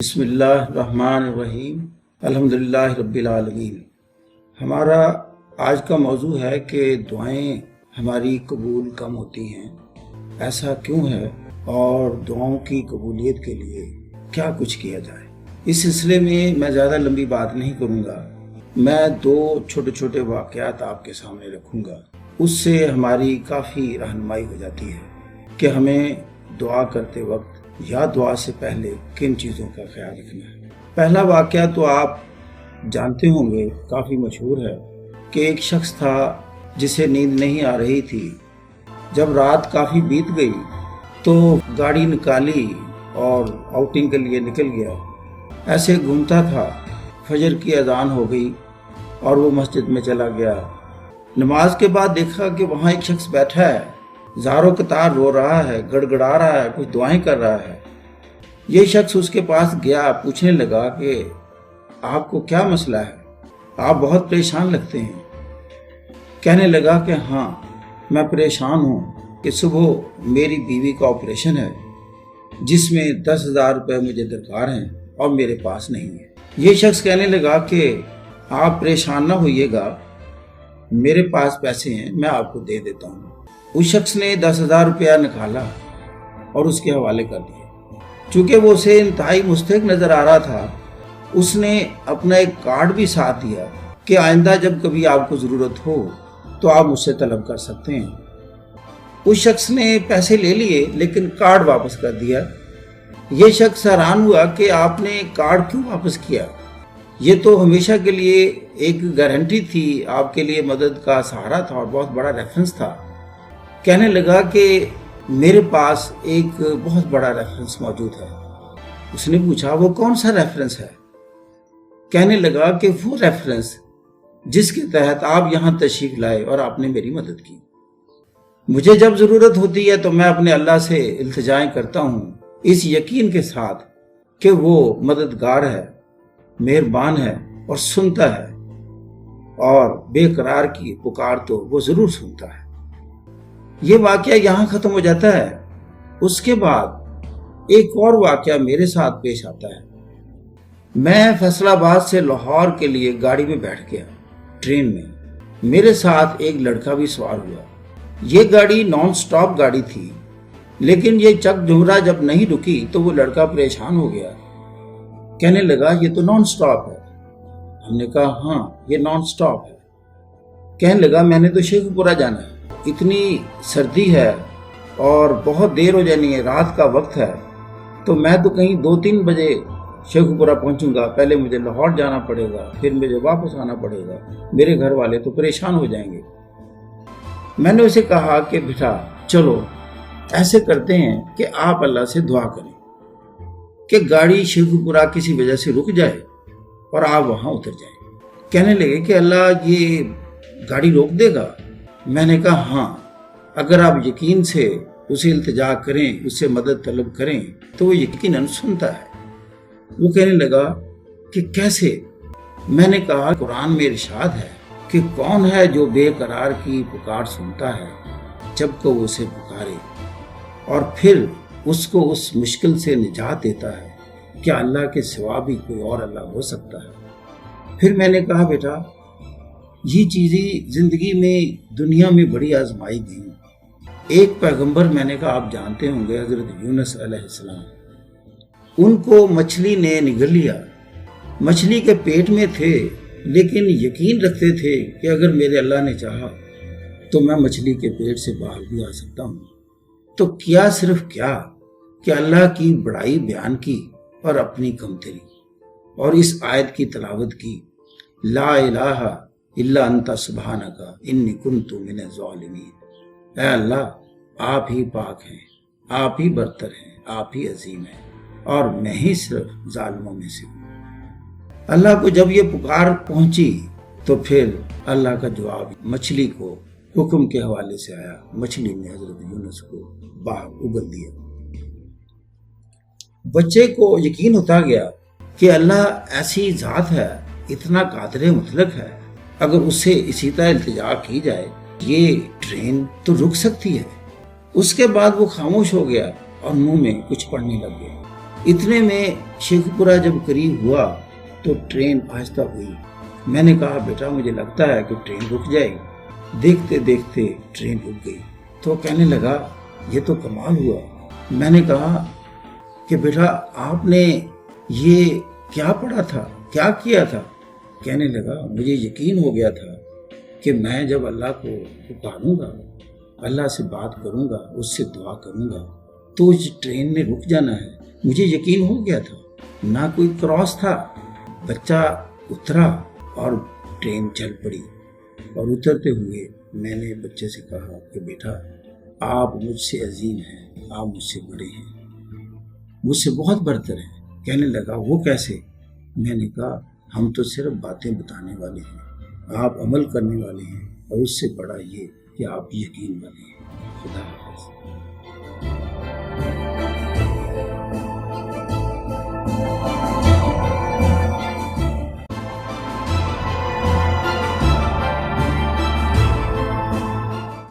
बिस्मिल्लाहिर्रहमानिर्रहीम अल्हम्दुलिल्लाहि रब्बिल आलमीन। हमारा आज का मौजू है कि दुआएं हमारी कबूल कम होती हैं, ऐसा क्यों है और दुआओं की कबूलियत के लिए क्या कुछ किया जाए। इस सिलसिले में मैं ज़्यादा लंबी बात नहीं करूँगा, मैं दो छोटे छोटे वाक़यात आपके सामने रखूँगा। उससे हमारी काफ़ी रहनुमाई हो जाती है कि हमें दुआ करते वक्त या दुआ से पहले किन चीज़ों का ख्याल रखना है। पहला वाक़या तो आप जानते होंगे, काफ़ी मशहूर है कि एक शख्स था जिसे नींद नहीं आ रही थी। जब रात काफ़ी बीत गई तो गाड़ी निकाली और आउटिंग के लिए निकल गया। ऐसे घूमता था, फजर की अजान हो गई और वो मस्जिद में चला गया। नमाज के बाद देखा कि वहाँ एक शख्स बैठा है, ज़ारो कतार रो रहा है, गड़गड़ा रहा है, कुछ दुआएं कर रहा है। ये शख्स उसके पास गया, पूछने लगा कि आपको क्या मसला है, आप बहुत परेशान लगते हैं। कहने लगा कि हाँ, मैं परेशान हूँ कि सुबह मेरी बीवी का ऑपरेशन है जिसमें 10,000 रुपये मुझे दरकार हैं और मेरे पास नहीं है। ये शख्स कहने लगा कि आप परेशान ना होइएगा, मेरे पास पैसे हैं, मैं आपको दे देता हूँ। उस शख्स ने 10,000 रुपया निकाला और उसके हवाले कर दिया। चूँकि वो उसे इंतहाई मुस्तहिक नज़र आ रहा था, उसने अपना एक कार्ड भी साथ दिया कि आइंदा जब कभी आपको ज़रूरत हो तो आप मुझसे तलब कर सकते हैं। उस शख्स ने पैसे ले लिए लेकिन कार्ड वापस कर दिया। ये शख्स हैरान हुआ कि आपने कार्ड क्यों वापस किया, ये तो हमेशा के लिए एक गारंटी थी, आपके लिए मदद का सहारा था और बहुत बड़ा रेफरेंस था। कहने लगा कि मेरे पास एक बहुत बड़ा रेफरेंस मौजूद है। उसने पूछा वो कौन सा रेफरेंस है। कहने लगा कि वो रेफरेंस जिसके तहत आप यहाँ तशरीफ लाए और आपने मेरी मदद की। मुझे जब ज़रूरत होती है तो मैं अपने अल्लाह से इल्तिजाएं करता हूँ, इस यकीन के साथ कि वो मददगार है, मेहरबान है और सुनता है, और बेकरार की पुकार तो वो ज़रूर सुनता है। ये वाक़या यहाँ ख़त्म हो जाता है। उसके बाद एक और वाक़या मेरे साथ पेश आता है। मैं फैसलाबाद से लाहौर के लिए गाड़ी में बैठ गया, ट्रेन में। मेरे साथ एक लड़का भी सवार हुआ। ये गाड़ी नॉन स्टॉप गाड़ी थी, लेकिन ये चक झुमरा जब नहीं रुकी तो वो लड़का परेशान हो गया। कहने लगा ये तो नॉन स्टॉप है। हमने कहा हाँ, ये नॉन स्टॉप है। कहने लगा मैंने तो शेखपुरा जाना है, इतनी सर्दी है और बहुत देर हो जानी है, रात का वक्त है, तो मैं तो कहीं 2-3 बजे शेखपुरा पहुंचूंगा। पहले मुझे लाहौर जाना पड़ेगा, फिर मुझे वापस आना पड़ेगा, मेरे घर वाले तो परेशान हो जाएंगे। मैंने उसे कहा कि बेटा चलो ऐसे करते हैं कि आप अल्लाह से दुआ करें कि गाड़ी शेखपुरा किसी वजह से रुक जाए और आप वहां उतर जाएं। कहने लगे कि अल्लाह ये गाड़ी रोक देगा। मैंने कहा हाँ, अगर आप यकीन से उसे इल्तिजा करें, उससे मदद तलब करें तो वो यकीनन सुनता है। वो कहने लगा कि कैसे। मैंने कहा कुरान में इरशाद है कि कौन है जो बेकरार की पुकार सुनता है जब को उसे पुकारे और फिर उसको उस मुश्किल से निजात देता है। क्या अल्लाह के सिवा भी कोई और अल्लाह हो सकता है। फिर मैंने कहा बेटा ये चीज़ें ज़िंदगी में दुनिया में बड़ी आजमाई गई। एक पैगंबर, मैंने कहा आप जानते होंगे, हज़रत यूनुस अलैहिस्सलाम, उनको मछली ने निगल लिया। मछली के पेट में थे लेकिन यकीन रखते थे कि अगर मेरे अल्लाह ने चाहा तो मैं मछली के पेट से बाहर भी आ सकता हूँ। तो किया सिर्फ क्या कि अल्लाह की बड़ाई बयान की और अपनी कमतरी, और इस आयत की तलावत की, ला इलाहा इल्ला अंता सुब्हानका इन्नी कुन्तु मिनज़ ज़ालिमीन। ऐ अल्लाह आप ही पाक हैं, आप ही बरतर हैं, आप ही अजीम हैं और मैं ही सिर्फ जालिमों में से हूँ। अल्लाह को जब ये पुकार पहुंची तो फिर अल्लाह का जवाब मछली को हुक्म के हवाले से आया। मछली ने हजरत यूनुस को बाहर उगल दिया। बच्चे को यकीन होता गया कि अल्लाह ऐसी ज़ात है, इतना कादिर मुतलक है, अगर उससे इसी तरह इल्तिजा की जाए ये ट्रेन तो रुक सकती है। उसके बाद वो खामोश हो गया और मुंह में कुछ पढ़ने लग गया। اتنے میں شیخوپورہ جب قریب ہوا تو ٹرین آہستہ ہوئی۔ میں نے کہا بیٹا مجھے لگتا ہے کہ ٹرین رک جائے گی۔ دیکھتے دیکھتے ٹرین رک گئی۔ تو کہنے لگا یہ تو کمال ہوا۔ میں نے کہا کہ بیٹا آپ نے یہ کیا پڑھا تھا، کیا کیا تھا؟ کہنے لگا مجھے یقین ہو گیا تھا کہ میں جب اللہ کو پکاروں گا، اللہ سے بات کروں گا، اس سے دعا کروں گا تو اس ٹرین نے رک جانا ہے۔ مجھے یقین ہو گیا تھا، نہ کوئی کراس تھا۔ بچہ اترا اور ٹرین چل پڑی، اور اترتے ہوئے میں نے بچے سے کہا کہ بیٹا آپ مجھ سے عظیم ہیں، آپ مجھ سے بڑے ہیں، مجھ سے بہت برتر ہیں۔ کہنے لگا وہ کیسے؟ میں نے کہا ہم تو صرف باتیں بتانے والے ہیں، آپ عمل کرنے والے ہیں، اور اس سے بڑا یہ کہ آپ یقین والے ہیں۔ خدا حافظ۔